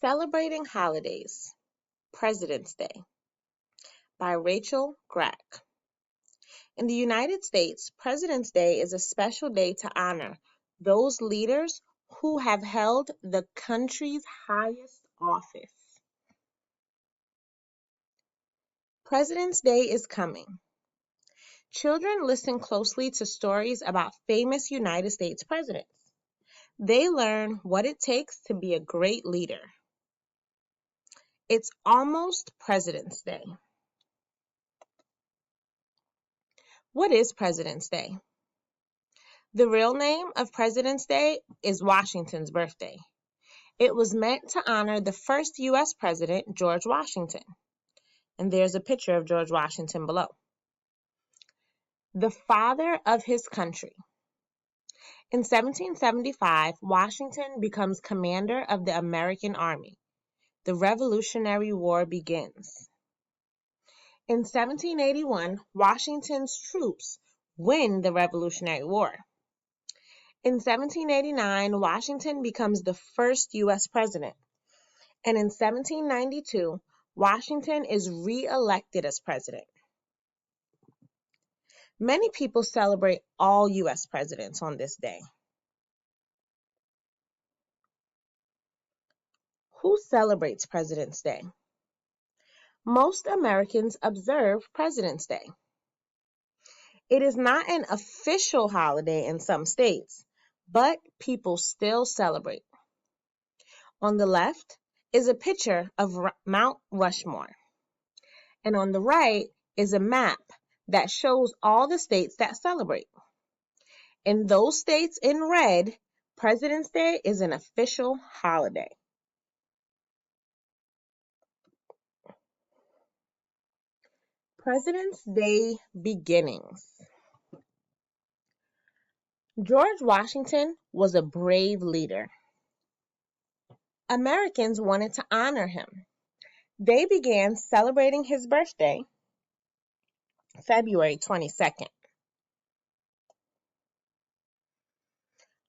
Celebrating Holidays, President's Day by Rachel Grack. In the United States, President's Day is a special day to honor those leaders who have held the country's highest office. President's Day is coming. Children listen closely to stories about famous United States presidents. They learn what it takes to be a great leader. It's almost President's Day. What is President's Day? The real name of President's Day is Washington's birthday. It was meant to honor the first U.S. President, George Washington. And there's a picture of George Washington below. The father of his country. In 1775, Washington becomes commander of the American Army. The Revolutionary War begins. In 1781, Washington's troops win the Revolutionary War. In 1789, Washington becomes the first U.S. president. And in 1792, Washington is re-elected as president. Many people celebrate all U.S. presidents on this day. Who celebrates President's Day? Most Americans observe President's Day. It is not an official holiday in some states, but people still celebrate. On the left is a picture of Mount Rushmore, and on the right is a map that shows all the states that celebrate. In those states in red, President's Day is an official holiday. President's Day beginnings. George Washington was a brave leader. Americans wanted to honor him. They began celebrating his birthday, February 22nd.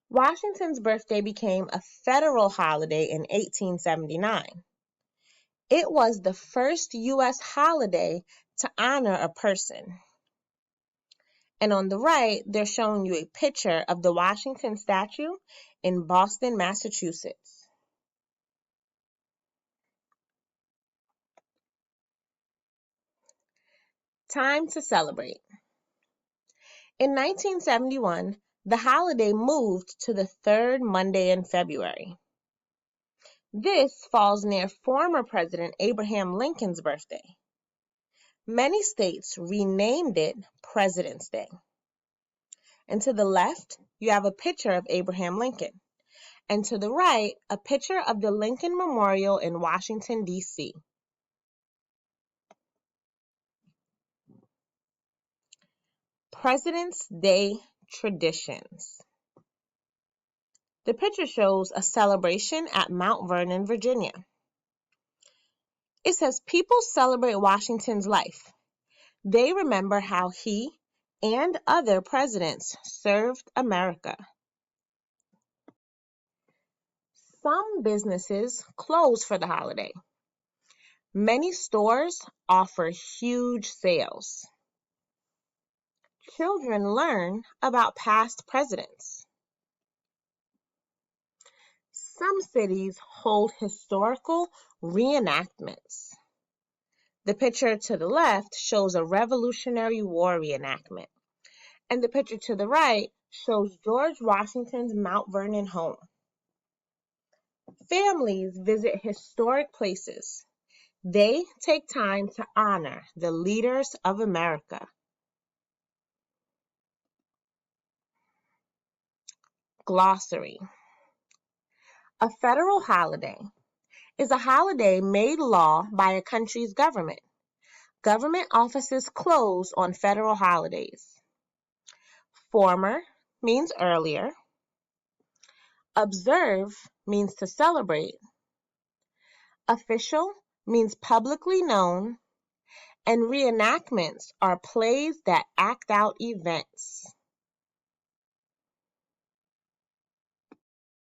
Washington's birthday became a federal holiday in 1879. It was the first U.S. holiday to honor a person. And on the right, they're showing you a picture of the Washington statue in Boston, Massachusetts. Time to celebrate. In 1971, the holiday moved to the third Monday in February. This falls near former President Abraham Lincoln's birthday. Many states renamed it President's Day. And to the left, you have a picture of Abraham Lincoln. And to the right, a picture of the Lincoln Memorial in Washington, D.C. President's Day traditions. The picture shows a celebration at Mount Vernon, Virginia. It says people celebrate Washington's life. They remember how he and other presidents served America. Some businesses close for the holiday. Many stores offer huge sales. Children learn about past presidents. Some cities hold historical reenactments. The picture to the left shows a Revolutionary War reenactment, and the picture to the right shows George Washington's Mount Vernon home. Families visit historic places. They take time to honor the leaders of America. Glossary. A federal holiday is a holiday made law by a country's government. Government offices close on federal holidays. Former means earlier. Observe means to celebrate. Official means publicly known. And reenactments are plays that act out events.